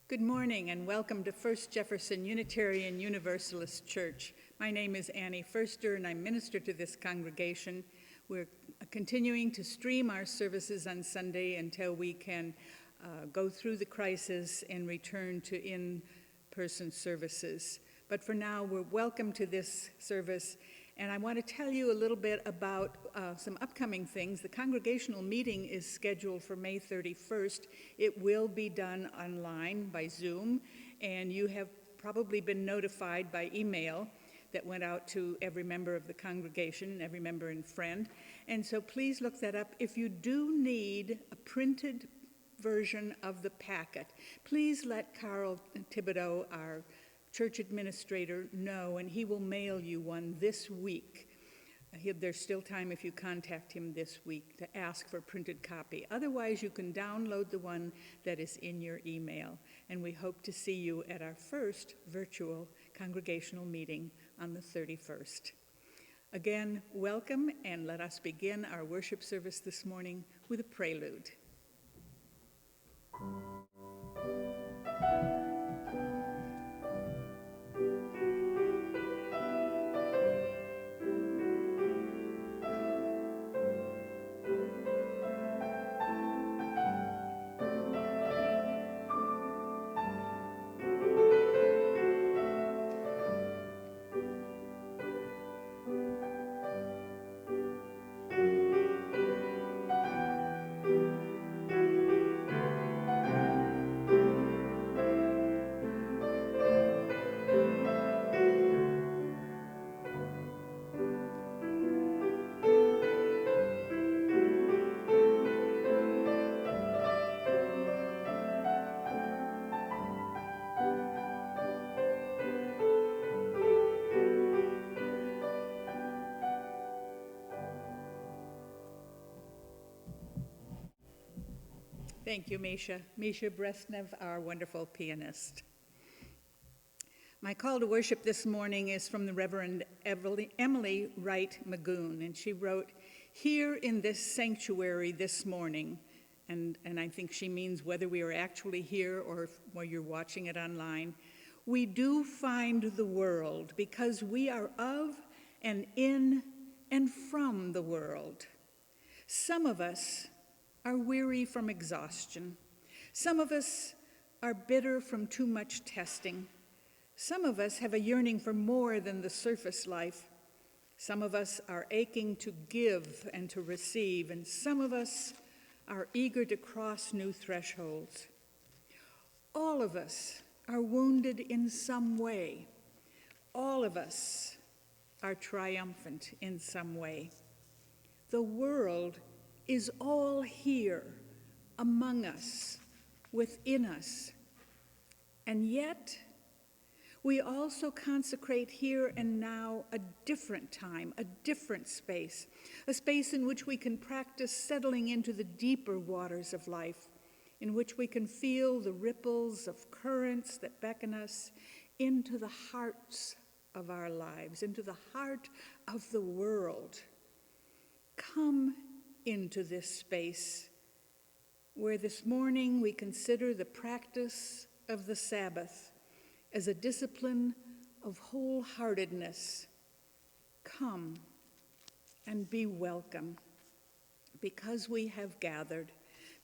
Good morning and welcome to First Jefferson Unitarian Universalist Church. My name is Annie Foerster and I minister to this congregation. We're continuing to stream our services on Sunday until we can go through the crisis and return to in-person services. But for now, we're welcome to this service. And I want to tell you a little bit about some upcoming things. The congregational meeting is scheduled for May 31st. It will be done online by Zoom, and you have probably been notified by email that went out to every member of the congregation, every member and friend. And so please look that up. If you do need a printed version of the packet, please let Carl Thibodeau, our church administrator, know, and he will mail you one this week. There's still time if you contact him this week to ask for a printed copy. Otherwise, you can download the one that is in your email. And we hope to see you at our first virtual congregational meeting on the 31st. Again, welcome, and let us begin our worship service this morning with a prelude. Thank you, Misha. Misha Bresnev, our wonderful pianist. My call to worship this morning is from the Reverend Emily Wright Magoon, and she wrote, "Here in this sanctuary this morning," and I think she means whether we are actually here or whether you're watching it online, "we do find the world because we are of and in and from the world. Some of us are weary from exhaustion. Some of us are bitter from too much testing. Some of us have a yearning for more than the surface life. Some of us are aching to give and to receive, and some of us are eager to cross new thresholds. All of us are wounded in some way. All of us are triumphant in some way. The world is all here, among us, within us. And yet, we also consecrate here and now a different time, a different space, a space in which we can practice settling into the deeper waters of life, in which we can feel the ripples of currents that beckon us into the hearts of our lives, into the heart of the world. Come into this space where this morning we consider the practice of the Sabbath as a discipline of wholeheartedness. Come and be welcome because we have gathered.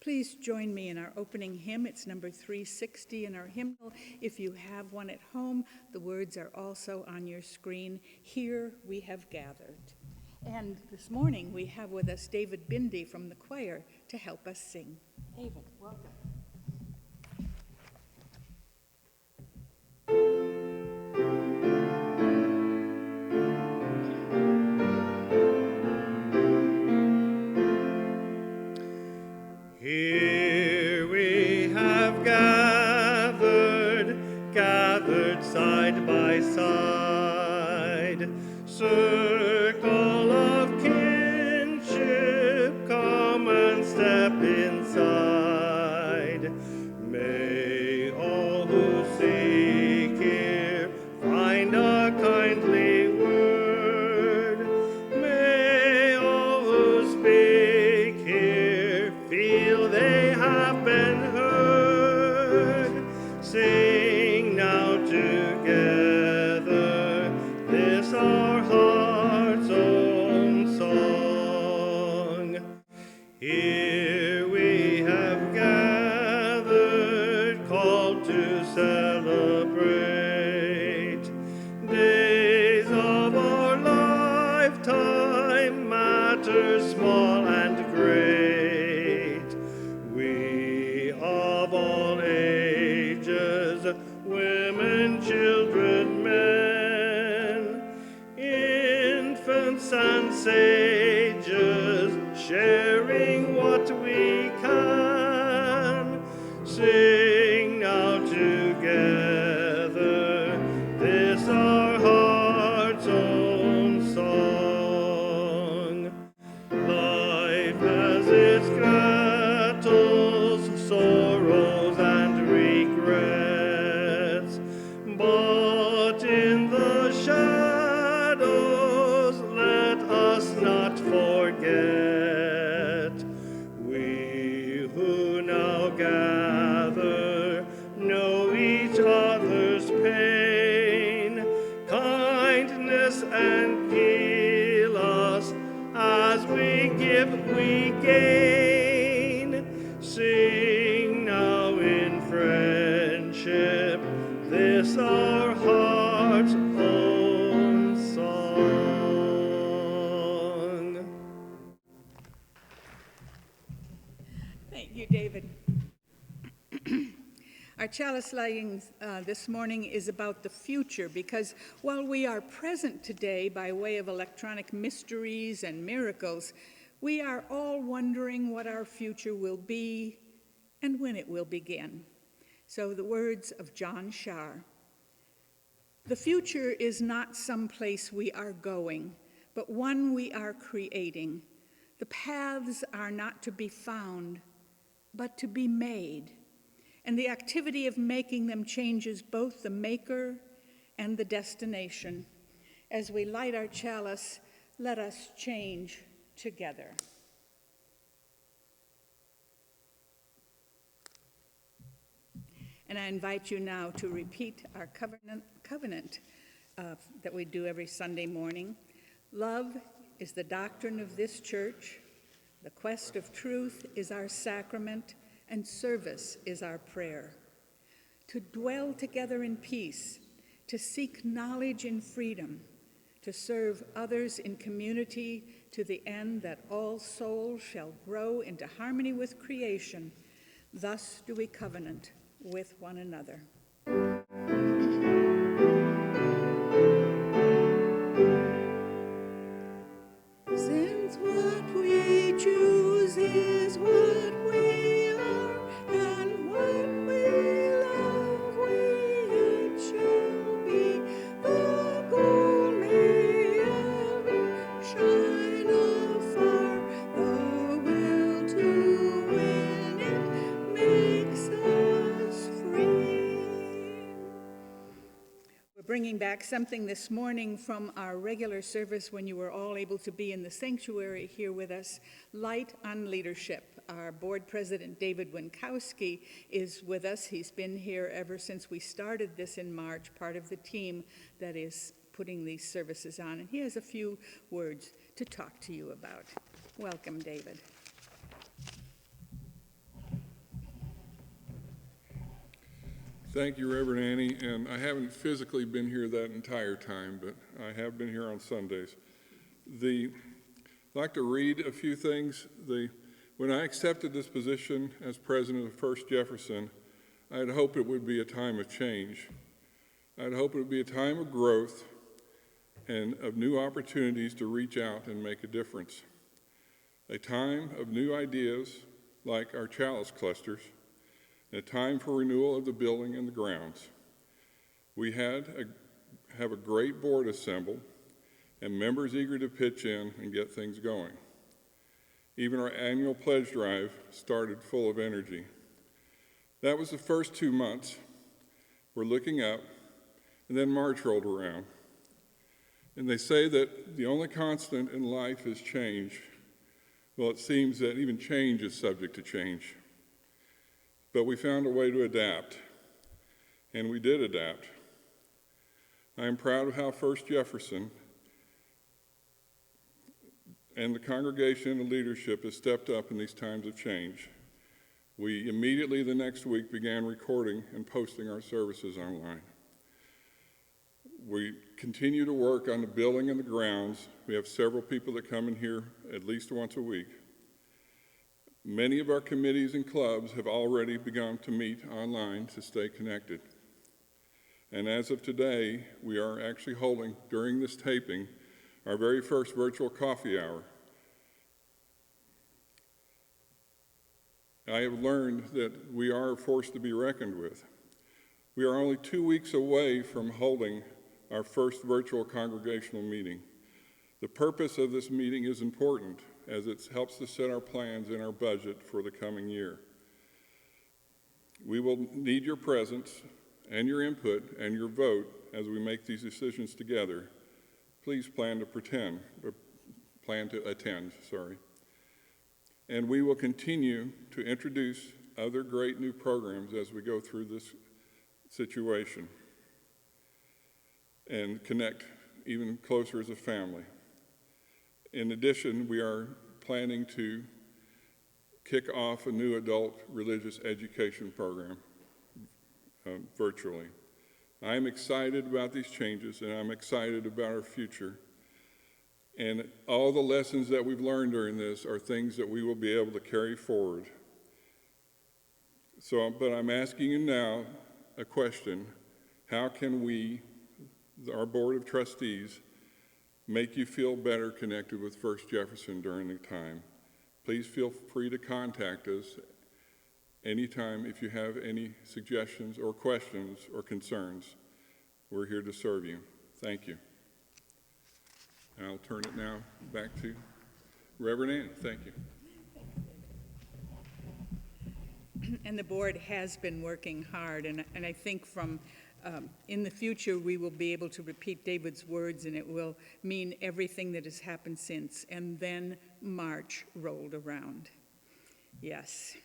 Please join me in our opening hymn. It's number 360 in our hymnal. If you have one at home, the words are also on your screen. Here we have gathered. And this morning we have with us David Bindi from the choir to help us sing. David, welcome. Here we have gathered side by side, circle of kinship, come and step inside. and sages, sharing what we can. Sing now together this our heart's own song. Life has its battles, sorrows, and regrets, but in the shadows let us not forget. We who now gather know each other's pain, kindness and heal us. As we give, we gain. Sing now in friendship this our heart's own song. Thank you, David. Our chalice lighting this morning is about the future, because while we are present today by way of electronic mysteries and miracles, we are all wondering what our future will be and when it will begin. So the words of John Shar: "The future is not some place we are going, but one we are creating. The paths are not to be found, but to be made. And the activity of making them changes both the maker and the destination. As we light our chalice, let us change together." And I invite you now to repeat our covenant that we do every Sunday morning. Love is the doctrine of this church. The quest of truth is our sacrament, and service is our prayer. To dwell together in peace, to seek knowledge in freedom, to serve others in community to the end that all souls shall grow into harmony with creation. Thus do we covenant with one another. Since what we choose is what we are, and what we love, it shall be. The goal may ever shine afar. The will to win it makes us free. We're bringing back something this morning from our regular service when you were all able to be in the sanctuary here with us. Light on Leadership. Our board president, David Winkowski, is with us. He's been here ever since we started this in March, part of the team that is putting these services on. And he has a few words to talk to you about. Welcome, David. Thank you, Reverend Annie, and I haven't physically been here that entire time, but I have been here on Sundays. I'd like to read a few things. When I accepted this position as president of First Jefferson, I had hoped it would be a time of change. I had hoped it would be a time of growth and of new opportunities to reach out and make a difference. A time of new ideas like our chalice clusters, and a time for renewal of the building and the grounds. We have a great board assembled and members eager to pitch in and get things going. Even our annual pledge drive started full of energy. That was the first 2 months. We're looking up, and then March rolled around. And they say that the only constant in life is change. Well, it seems that even change is subject to change. But we found a way to adapt, and we did adapt. I am proud of how First Jefferson and the congregation and the leadership has stepped up in these times of change. We immediately the next week began recording and posting our services online. We continue to work on the building and the grounds. We have several people that come in here at least once a week. Many of our committees and clubs have already begun to meet online to stay connected. And as of today, we are actually holding, during this taping, our very first virtual coffee hour. I have learned that we are a force to be reckoned with. We are only 2 weeks away from holding our first virtual congregational meeting. The purpose of this meeting is important as it helps to set our plans and our budget for the coming year. We will need your presence and your input and your vote as we make these decisions together. Please plan to attend. And we will continue to introduce other great new programs as we go through this situation and connect even closer as a family. In addition, we are planning to kick off a new adult religious education program virtually. I am excited about these changes, and I'm excited about our future. And all the lessons that we've learned during this are things that we will be able to carry forward. But I'm asking you now a question. How can we, our Board of Trustees, make you feel better connected with First Jefferson during the time? Please feel free to contact us anytime if you have any suggestions or questions or concerns. We're here to serve you. Thank you. And I'll turn it now back to Reverend Annie. Thank you. And the board has been working hard, and I think from in the future we will be able to repeat David's words, and it will mean everything that has happened since. And then March rolled around. Yes.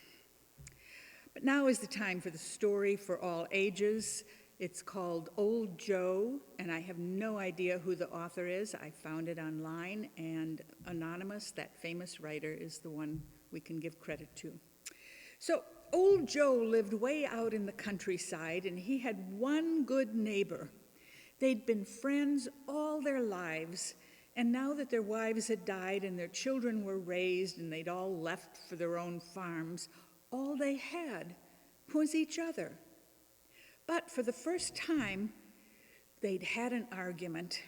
But now is the time for the story for all ages. It's called Old Joe, and I have no idea who the author is. I found it online, and Anonymous, that famous writer, is the one we can give credit to. So Old Joe lived way out in the countryside, and he had one good neighbor. They'd been friends all their lives, and now that their wives had died and their children were raised and they'd all left for their own farms, all they had was each other. But for the first time, they'd had an argument.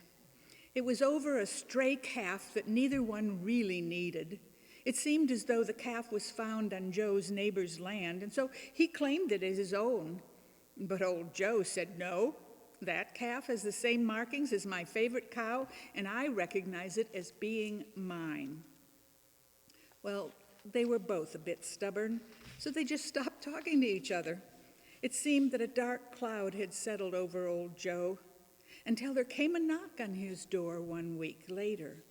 It was over a stray calf that neither one really needed. It seemed as though the calf was found on Joe's neighbor's land, and so he claimed it as his own. But old Joe said, "No, that calf has the same markings as my favorite cow, and I recognize it as being mine." Well, they were both a bit stubborn, so they just stopped talking to each other. It seemed that a dark cloud had settled over old Joe until there came a knock on his door 1 week later.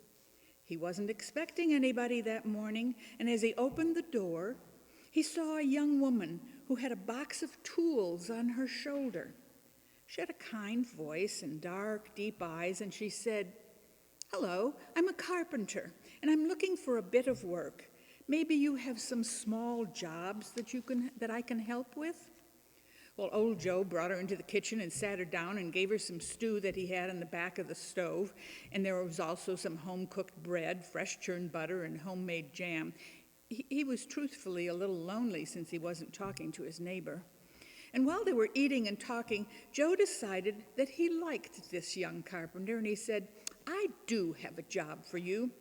He wasn't expecting anybody that morning, and as he opened the door, he saw a young woman who had a box of tools on her shoulder. She had a kind voice and dark, deep eyes, and she said, "Hello, I'm a carpenter, and I'm looking for a bit of work. Maybe you have some small jobs that I can help with?" Well, old Joe brought her into the kitchen and sat her down and gave her some stew that he had in the back of the stove, and there was also some home-cooked bread, fresh churned butter, and homemade jam. He was truthfully a little lonely since he wasn't talking to his neighbor. And while they were eating and talking, Joe decided that he liked this young carpenter, and he said, "I do have a job for you.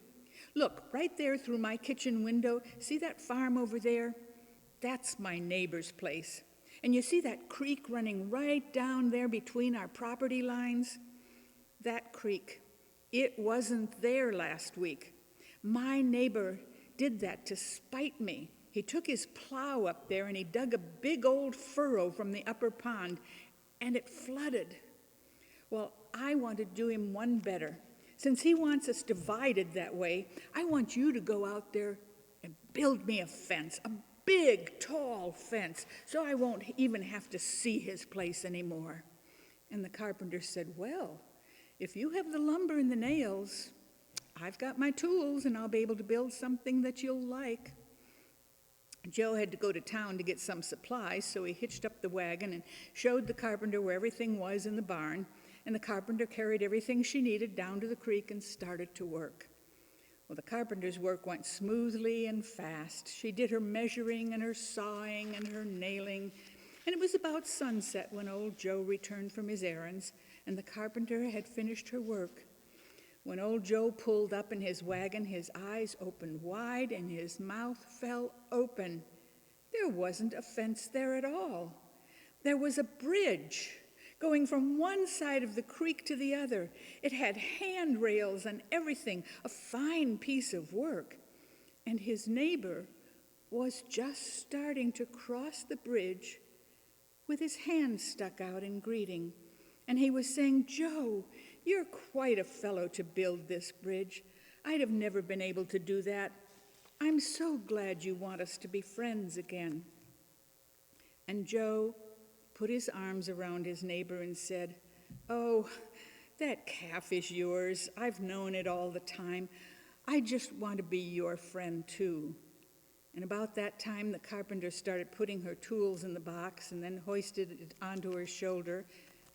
Look, right there through my kitchen window, see that farm over there? That's my neighbor's place. And you see that creek running right down there between our property lines? That creek, it wasn't there last week. My neighbor did that to spite me. He took his plow up there and he dug a big old furrow from the upper pond, and it flooded. Well, I want to do him one better. Since he wants us divided that way, I want you to go out there and build me a fence, a big, tall fence, so I won't even have to see his place anymore." And the carpenter said, "Well, if you have the lumber and the nails, I've got my tools, and I'll be able to build something that you'll like." Joe had to go to town to get some supplies, so he hitched up the wagon and showed the carpenter where everything was in the barn, and the carpenter carried everything she needed down to the creek and started to work. Well, the carpenter's work went smoothly and fast. She did her measuring and her sawing and her nailing, and it was about sunset when old Joe returned from his errands, and the carpenter had finished her work. When old Joe pulled up in his wagon, his eyes opened wide and his mouth fell open. There wasn't a fence there at all. There was a bridge going from one side of the creek to the other. It had handrails and everything, a fine piece of work. And his neighbor was just starting to cross the bridge with his hand stuck out in greeting. And he was saying, "Joe, you're quite a fellow to build this bridge. I'd have never been able to do that. I'm so glad you want us to be friends again." And Joe put his arms around his neighbor and said, "Oh, that calf is yours. I've known it all the time. I just want to be your friend too." And about that time, the carpenter started putting her tools in the box and then hoisted it onto her shoulder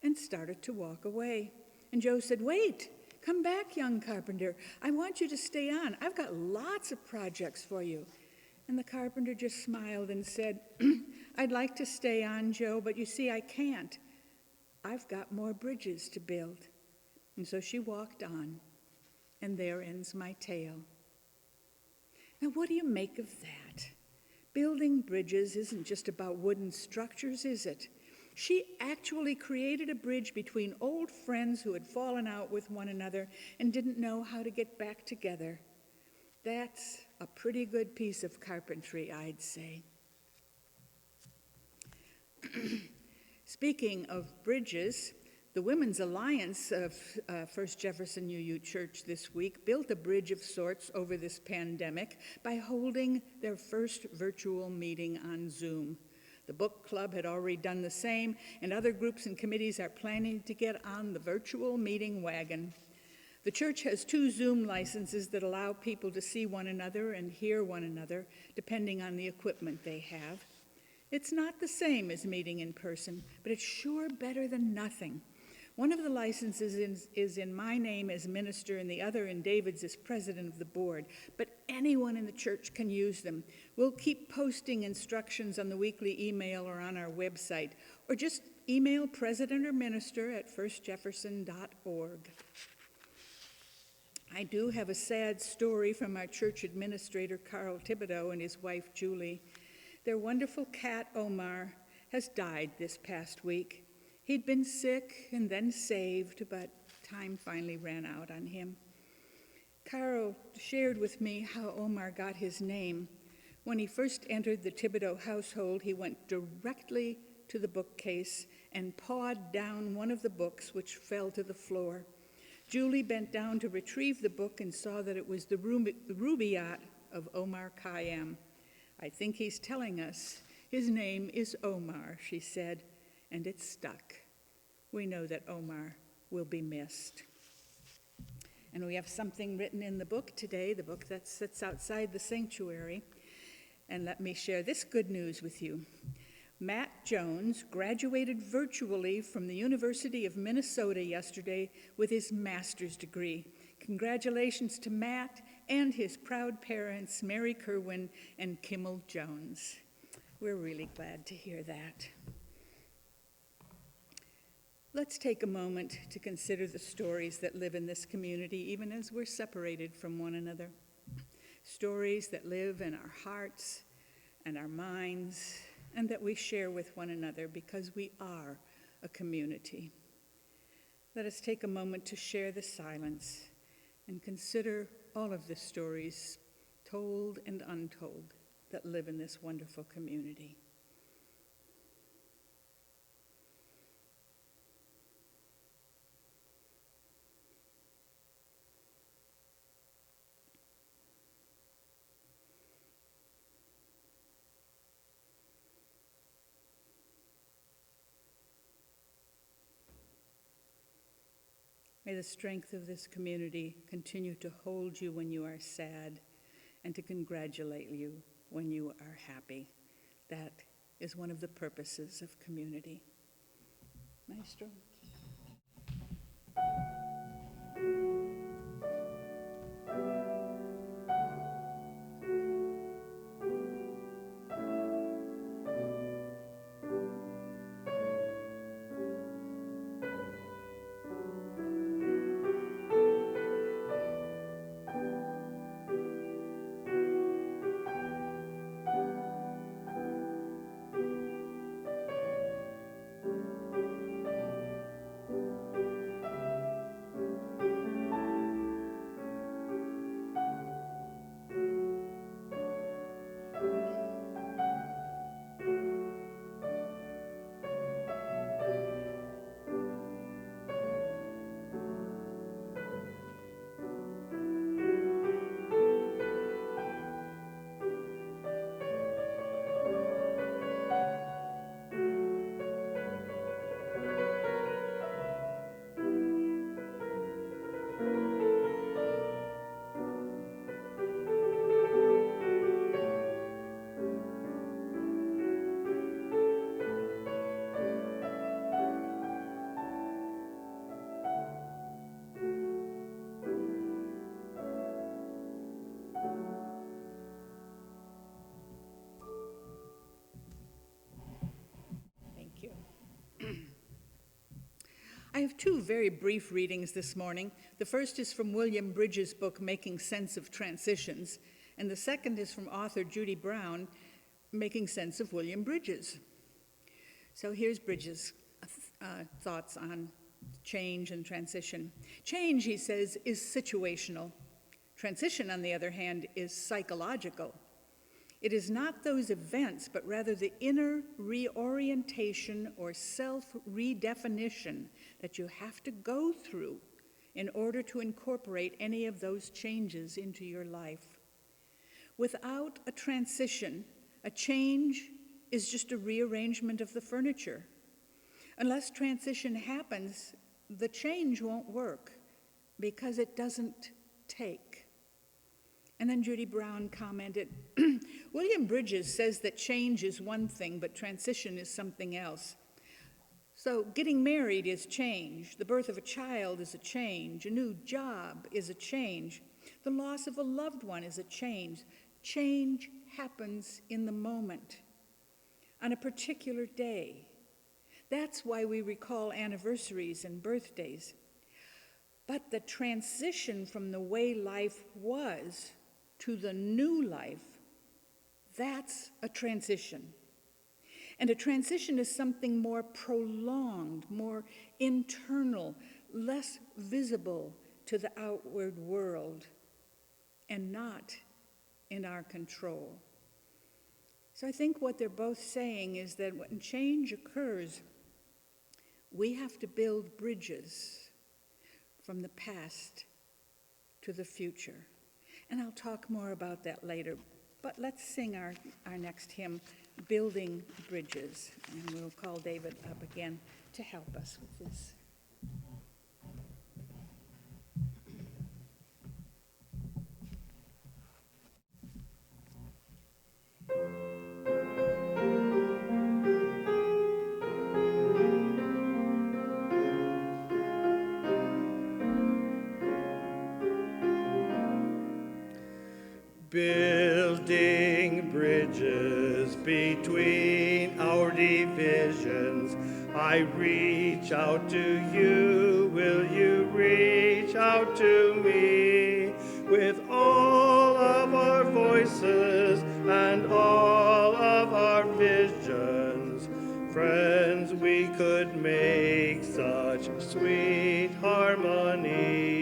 and started to walk away. And Joe said, "Wait, come back, young carpenter. I want you to stay on. I've got lots of projects for you." And the carpenter just smiled and said, "I'd like to stay on, Joe, but you see, I can't. I've got more bridges to build." And so she walked on, and there ends my tale. Now, what do you make of that? Building bridges isn't just about wooden structures, is it? She actually created a bridge between old friends who had fallen out with one another and didn't know how to get back together. That's a pretty good piece of carpentry, I'd say. Speaking of bridges, the Women's Alliance of First Jefferson UU Church this week built a bridge of sorts over this pandemic by holding their first virtual meeting on Zoom. The book club had already done the same, and other groups and committees are planning to get on the virtual meeting wagon. The church has 2 Zoom licenses that allow people to see one another and hear one another, depending on the equipment they have. It's not the same as meeting in person, but it's sure better than nothing. One of the licenses is in my name as minister and the other in David's as president of the board, but anyone in the church can use them. We'll keep posting instructions on the weekly email or on our website, or just email president or minister at firstjefferson.org. I do have a sad story from our church administrator, Carl Thibodeau, and his wife, Julie. Their wonderful cat, Omar, has died this past week. He'd been sick and then saved, but time finally ran out on him. Carl shared with me how Omar got his name. When he first entered the Thibodeau household, he went directly to the bookcase and pawed down one of the books, which fell to the floor. Julie bent down to retrieve the book and saw that it was the Rubaiyat of Omar Khayyam. "I think he's telling us his name is Omar," she said, and it stuck. We know that Omar will be missed. And we have something written in the book today, the book that sits outside the sanctuary. And let me share this good news with you. Matt Jones graduated virtually from the University of Minnesota yesterday with his master's degree. Congratulations to Matt and his proud parents, Mary Kerwin and Kimmel Jones. We're really glad to hear that. Let's take a moment to consider the stories that live in this community, even as we're separated from one another. Stories that live in our hearts and our minds, and that we share with one another because we are a community. Let us take a moment to share the silence and consider all of the stories, told and untold, that live in this wonderful community. May the strength of this community continue to hold you when you are sad and to congratulate you when you are happy. That is one of the purposes of community. Maestro. two very brief readings this morning. The first is from William Bridges' book, Making Sense of Transitions, and the second is from author Judy Brown, Making Sense of William Bridges. So here's Bridges' thoughts on change and transition. Change, he says, is situational. Transition, on the other hand, is psychological. It is not those events, but rather the inner reorientation or self-redefinition that you have to go through in order to incorporate any of those changes into your life. Without a transition, a change is just a rearrangement of the furniture. Unless transition happens, the change won't work because it doesn't take. And then Judy Brown commented, William Bridges says that change is one thing, but transition is something else. So getting married is change. The birth of a child is a change. A new job is a change. The loss of a loved one is a change. Change happens in the moment, on a particular day. That's why we recall anniversaries and birthdays. But the transition from the way life was to the new life, that's a transition. And a transition is something more prolonged, more internal, less visible to the outward world, and not in our control. So I think what they're both saying is that when change occurs, we have to build bridges from the past to the future. And I'll talk more about that later. But let's sing our next hymn, Building Bridges. And we'll call David up again to help us with this. Building bridges between our divisions, I reach out to you, will you reach out to me? With all of our voices and all of our visions, friends, we could make such sweet harmony.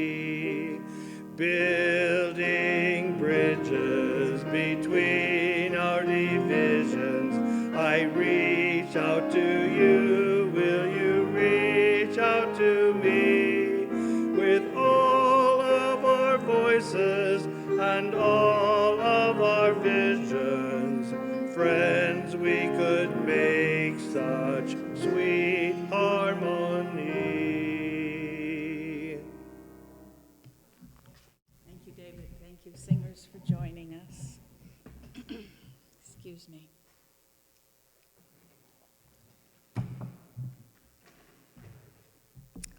Building bridges between our divisions, I reach out to you, will you reach out to me? With all of our voices and all of our visions, friends, we could make such sweet harmony. Thank you, singers, for joining us. Excuse me.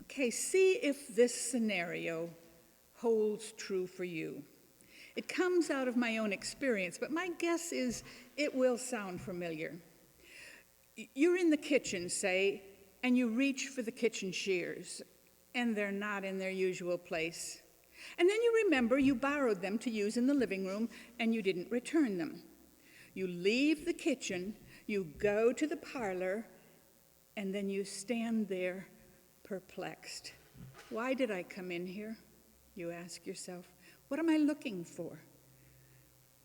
Okay, see if this scenario holds true for you. It comes out of my own experience, but my guess is it will sound familiar. You're in the kitchen, say, and you reach for the kitchen shears, and they're not in their usual place. And then you remember you borrowed them to use in the living room, and you didn't return them. You leave the kitchen, you go to the parlor, and then you stand there perplexed. Why did I come in here? You ask yourself. What am I looking for?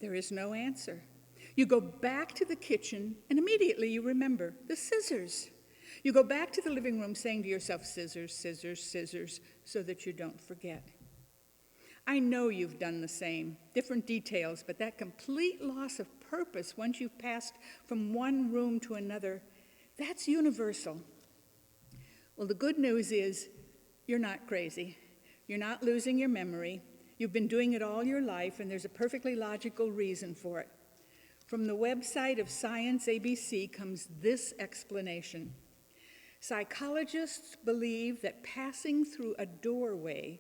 There is no answer. You go back to the kitchen, and immediately you remember the scissors. You go back to the living room saying to yourself, scissors, scissors, scissors, so that you don't forget. I know you've done the same, different details, but that complete loss of purpose once you've passed from one room to another, that's universal. Well, the good news is you're not crazy. You're not losing your memory. You've been doing it all your life, and there's a perfectly logical reason for it. From the website of Science ABC comes this explanation. Psychologists believe that passing through a doorway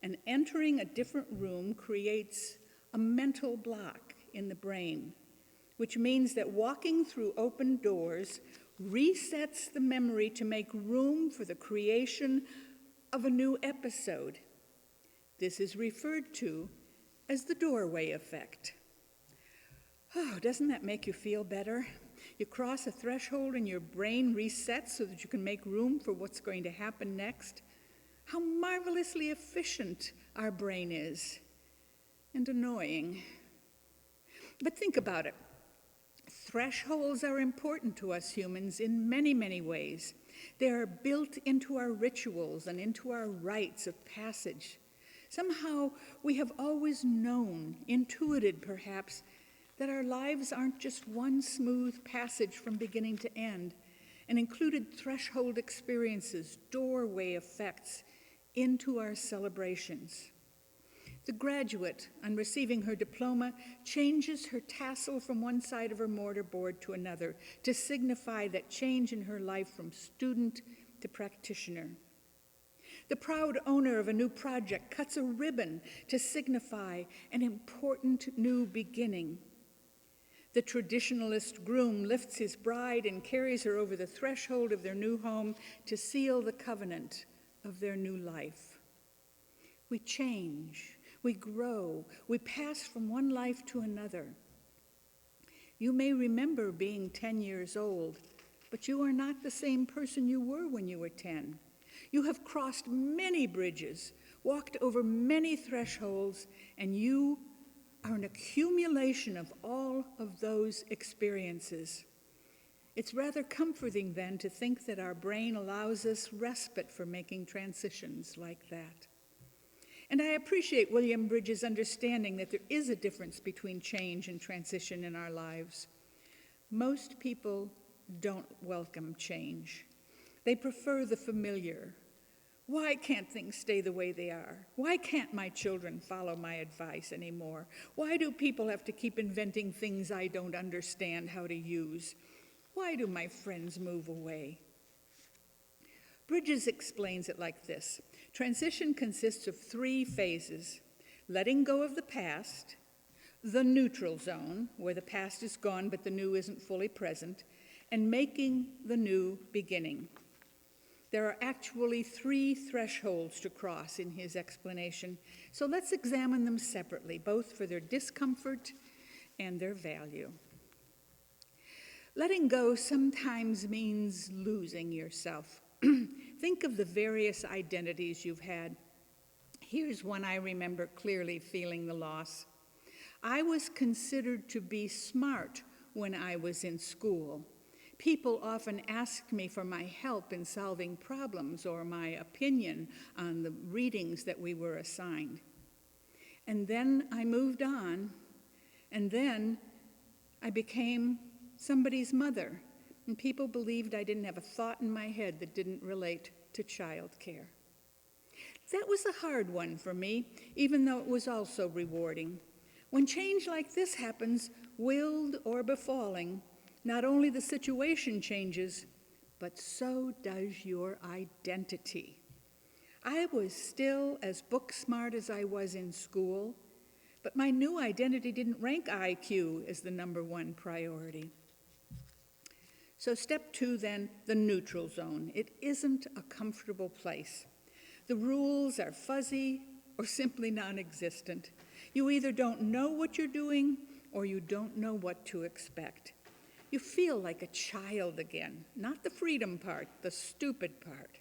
and entering a different room creates a mental block in the brain, which means that walking through open doors resets the memory to make room for the creation of a new episode. This is referred to as the doorway effect. Oh, doesn't that make you feel better? You cross a threshold and your brain resets so that you can make room for what's going to happen next. How marvelously efficient our brain is, and annoying. But think about it. Thresholds are important to us humans in many, many ways. They are built into our rituals and into our rites of passage. Somehow we have always known, intuited perhaps, that our lives aren't just one smooth passage from beginning to end, and included threshold experiences, doorway effects into our celebrations. The graduate, on receiving her diploma, changes her tassel from one side of her mortarboard to another to signify that change in her life from student to practitioner. The proud owner of a new project cuts a ribbon to signify an important new beginning. The traditionalist groom lifts his bride and carries her over the threshold of their new home to seal the covenant of their new life. We change, we grow, we pass from one life to another. You may remember being 10 years old, but you are not the same person you were when you were 10. You have crossed many bridges, walked over many thresholds, and you are an accumulation of all of those experiences. It's rather comforting then to think that our brain allows us respite for making transitions like that. And I appreciate William Bridges' understanding that there is a difference between change and transition in our lives. Most people don't welcome change. They prefer the familiar. Why can't things stay the way they are? Why can't my children follow my advice anymore? Why do people have to keep inventing things I don't understand how to use? Why do my friends move away? Bridges explains it like this. Transition consists of 3 phases: letting go of the past, the neutral zone, where the past is gone but the new isn't fully present, and making the new beginning. There are actually 3 thresholds to cross in his explanation, so let's examine them separately, both for their discomfort and their value. Letting go sometimes means losing yourself. Think of the various identities you've had. Here's one I remember clearly feeling the loss. I was considered to be smart when I was in school. People often asked me for my help in solving problems or my opinion on the readings that we were assigned. And then I moved on, and then I became somebody's mother, and people believed I didn't have a thought in my head that didn't relate to childcare. That was a hard one for me, even though it was also rewarding. When change like this happens, willed or befalling, not only the situation changes, but so does your identity. I was still as book smart as I was in school, but my new identity didn't rank IQ as the number 1 priority. So step 2 then, the neutral zone. It isn't a comfortable place. The rules are fuzzy or simply non-existent. You either don't know what you're doing or you don't know what to expect. You feel like a child again, not the freedom part, the stupid part.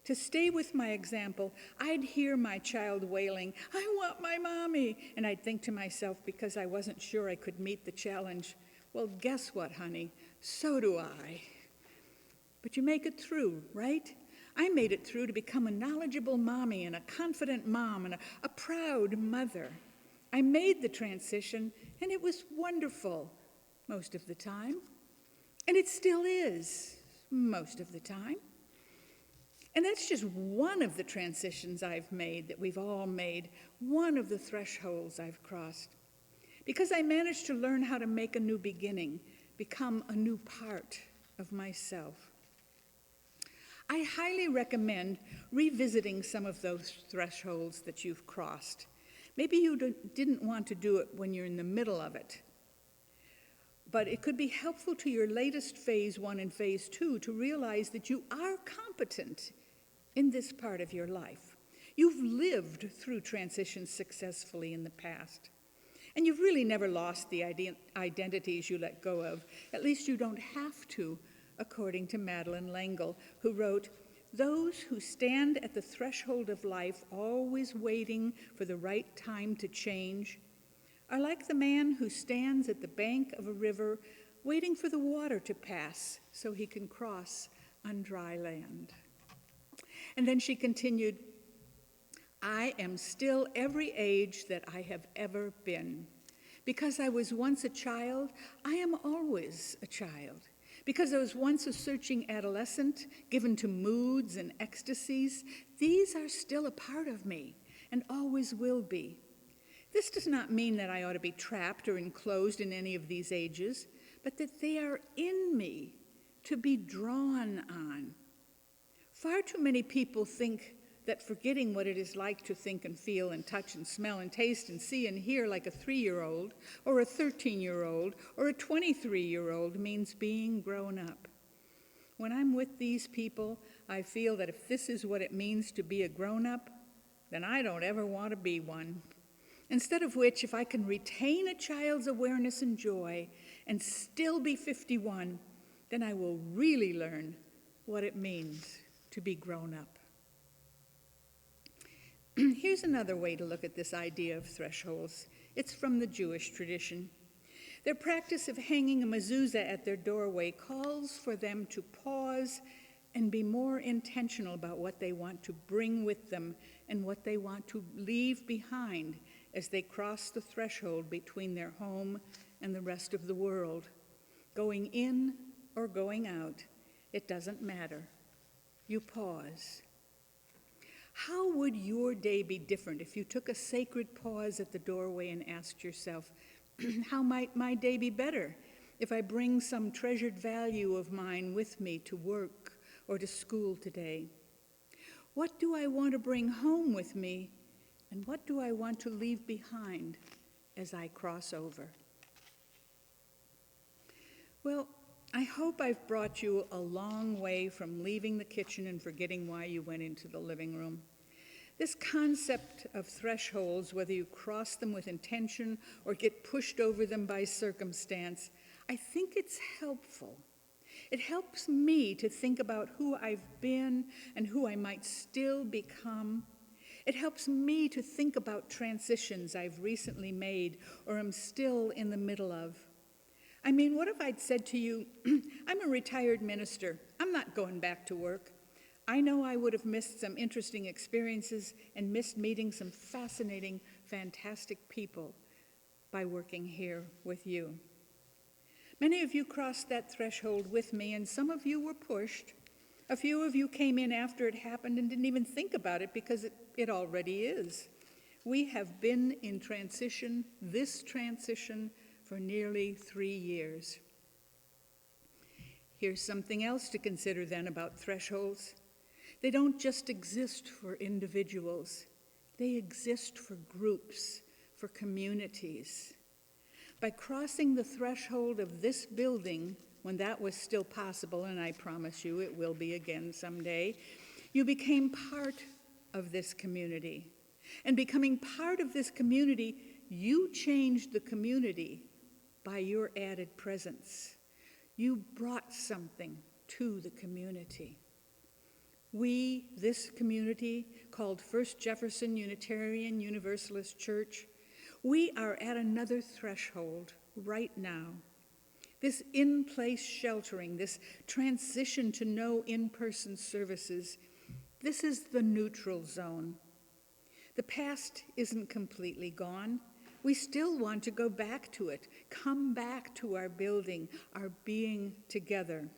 To stay with my example, I'd hear my child wailing, "I want my mommy," and I'd think to myself, because I wasn't sure I could meet the challenge, well, guess what, honey? So do I. But you make it through, right? I made it through to become a knowledgeable mommy and a confident mom and a proud mother. I made the transition, and it was wonderful most of the time. And it still is most of the time. And that's just one of the transitions I've made, that we've all made, one of the thresholds I've crossed. Because I managed to learn how to make a new beginning, become a new part of myself. I highly recommend revisiting some of those thresholds that you've crossed. Maybe you didn't want to do it when you're in the middle of it. But it could be helpful to your latest phase 1 and phase 2 to realize that you are competent in this part of your life. You've lived through transitions successfully in the past. And you've really never lost the identities you let go of. At least you don't have to, according to Madeleine L'Engle, who wrote, "Those who stand at the threshold of life, always waiting for the right time to change, are like the man who stands at the bank of a river, waiting for the water to pass so he can cross on dry land." And then she continued, "I am still every age that I have ever been. Because I was once a child, I am always a child. Because I was once a searching adolescent, given to moods and ecstasies, these are still a part of me and always will be. This does not mean that I ought to be trapped or enclosed in any of these ages, but that they are in me to be drawn on. Far too many people think that forgetting what it is like to think and feel and touch and smell and taste and see and hear like a 3-year-old or a 13-year-old or a 23-year-old means being grown up. When I'm with these people, I feel that if this is what it means to be a grown-up, then I don't ever want to be one. Instead of which, if I can retain a child's awareness and joy and still be 51, then I will really learn what it means to be grown up." Here's another way to look at this idea of thresholds. It's from the Jewish tradition. Their practice of hanging a mezuzah at their doorway calls for them to pause and be more intentional about what they want to bring with them and what they want to leave behind as they cross the threshold between their home and the rest of the world. Going in or going out, it doesn't matter. You pause. How would your day be different if you took a sacred pause at the doorway and asked yourself, how might my day be better if I bring some treasured value of mine with me to work or to school today? What do I want to bring home with me, and what do I want to leave behind as I cross over? Well, I hope I've brought you a long way from leaving the kitchen and forgetting why you went into the living room. This concept of thresholds, whether you cross them with intention or get pushed over them by circumstance, I think it's helpful. It helps me to think about who I've been and who I might still become. It helps me to think about transitions I've recently made or am still in the middle of. I mean, what if I'd said to you, I'm a retired minister. I'm not going back to work. I know I would have missed some interesting experiences and missed meeting some fascinating, fantastic people by working here with you. Many of you crossed that threshold with me, and some of you were pushed. A few of you came in after it happened and didn't even think about it because it already is. We have been in transition, this transition, for nearly 3 years. Here's something else to consider then about thresholds. They don't just exist for individuals. They exist for groups, for communities. By crossing the threshold of this building, when that was still possible, and I promise you it will be again someday, you became part of this community. And becoming part of this community, you changed the community by your added presence. You brought something to the community. We, this community, called First Jefferson Unitarian Universalist Church, we are at another threshold right now. This in-place sheltering, this transition to no in-person services, this is the neutral zone. The past isn't completely gone. We still want to go back to it, come back to our building, our being together.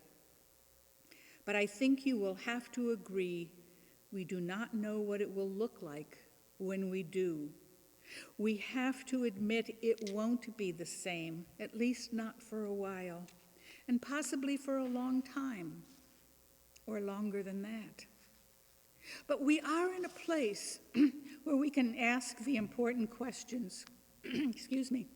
But I think you will have to agree, we do not know what it will look like when we do. We have to admit it won't be the same, at least not for a while, and possibly for a long time, or longer than that. But we are in a place where we can ask the important questions. Excuse me.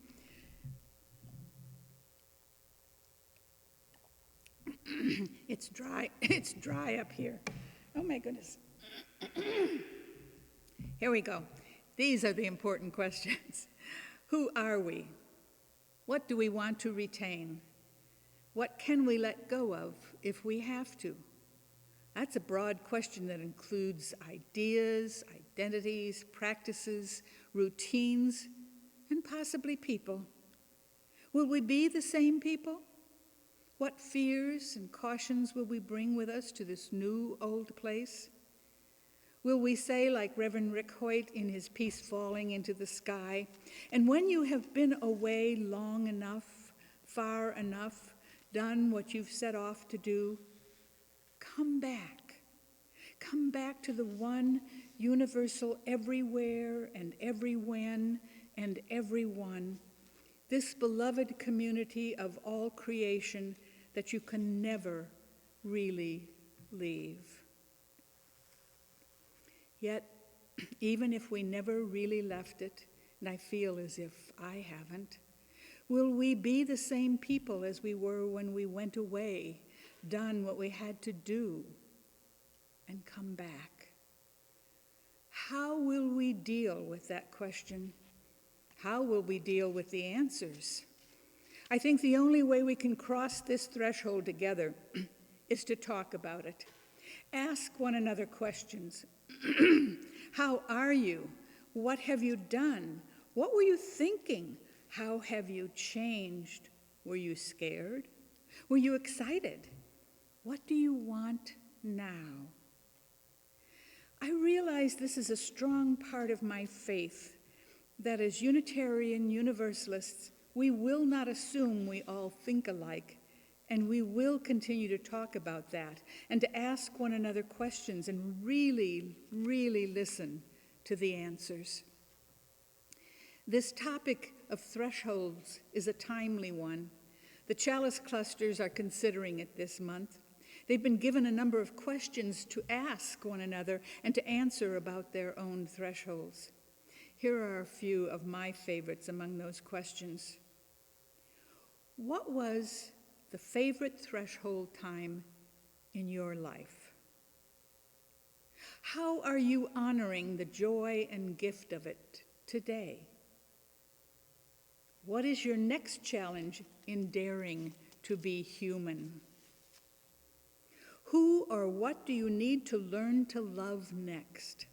It's dry. It's dry up here. Oh my goodness. Here we go. These are the important questions. Who are we? What do we want to retain? What can we let go of if we have to? That's a broad question that includes ideas, identities, practices, routines, and possibly people. Will we be the same people? What fears and cautions will we bring with us to this new old place? Will we say, like Reverend Rick Hoyt in his piece Falling into the Sky, and when you have been away long enough, far enough, done what you've set off to do, come back. Come back to the one universal everywhere and every when and everyone, this beloved community of all creation that you can never really leave. Yet, even if we never really left it, and I feel as if I haven't, will we be the same people as we were when we went away, done what we had to do, and come back? How will we deal with that question? How will we deal with the answers? I think the only way we can cross this threshold together is to talk about it. Ask one another questions. How are you? What have you done? What were you thinking? How have you changed? Were you scared? Were you excited? What do you want now? I realize this is a strong part of my faith, that as Unitarian Universalists, we will not assume we all think alike, and we will continue to talk about that and to ask one another questions and really, really listen to the answers. This topic of thresholds is a timely one. The Chalice clusters are considering it this month. They've been given a number of questions to ask one another and to answer about their own thresholds. Here are a few of my favorites among those questions. What was the favorite threshold time in your life? How are you honoring the joy and gift of it today? What is your next challenge in daring to be human? Who or what do you need to learn to love next?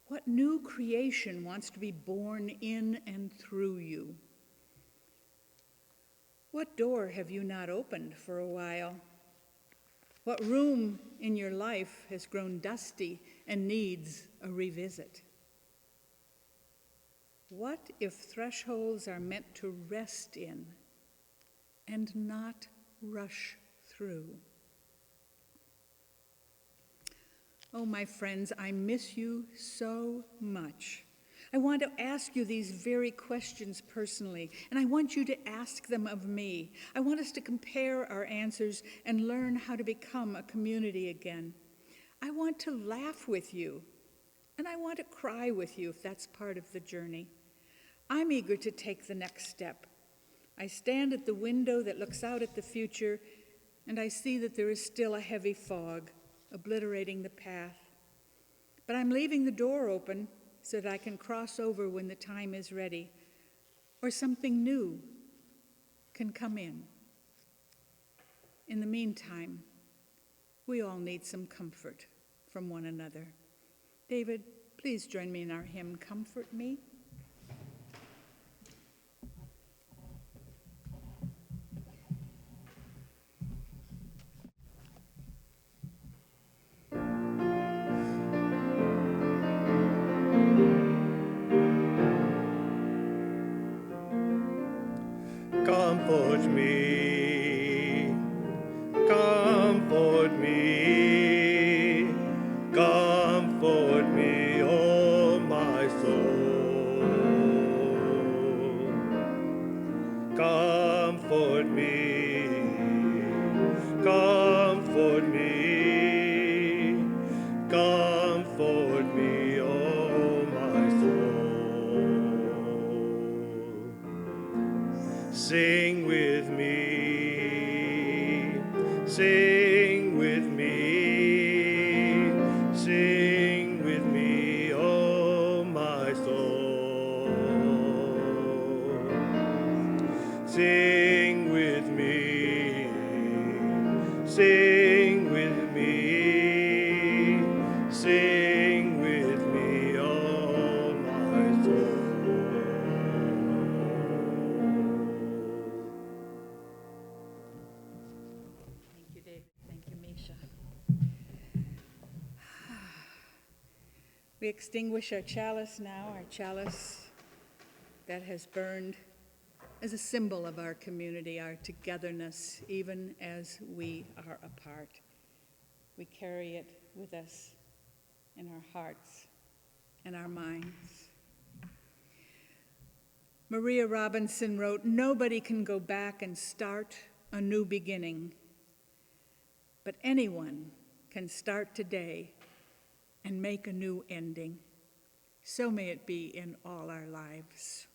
What new creation wants to be born in and through you? What door have you not opened for a while? What room in your life has grown dusty and needs a revisit? What if thresholds are meant to rest in and not rush through? Oh, my friends, I miss you so much. I want to ask you these very questions personally, and I want you to ask them of me. I want us to compare our answers and learn how to become a community again. I want to laugh with you, and I want to cry with you if that's part of the journey. I'm eager to take the next step. I stand at the window that looks out at the future, and I see that there is still a heavy fog obliterating the path. But I'm leaving the door open so that I can cross over when the time is ready, or something new can come in. In the meantime, we all need some comfort from one another. David, please join me in our hymn, Comfort Me. Comfort me, comfort me, comfort me, oh my soul. Comfort me, comfort me, comfort me, oh my soul. Sing with me, Sing with me, oh my soul. Sing with me, sing with me, sing with me, oh my soul. Thank you, David. Thank you, Misha. We extinguish our chalice now, our chalice that has burned as a symbol of our community, our togetherness, even as we are apart. We carry it with us in our hearts and our minds. Maria Robinson wrote, "Nobody can go back and start a new beginning, but anyone can start today and make a new ending. So may it be in all our lives."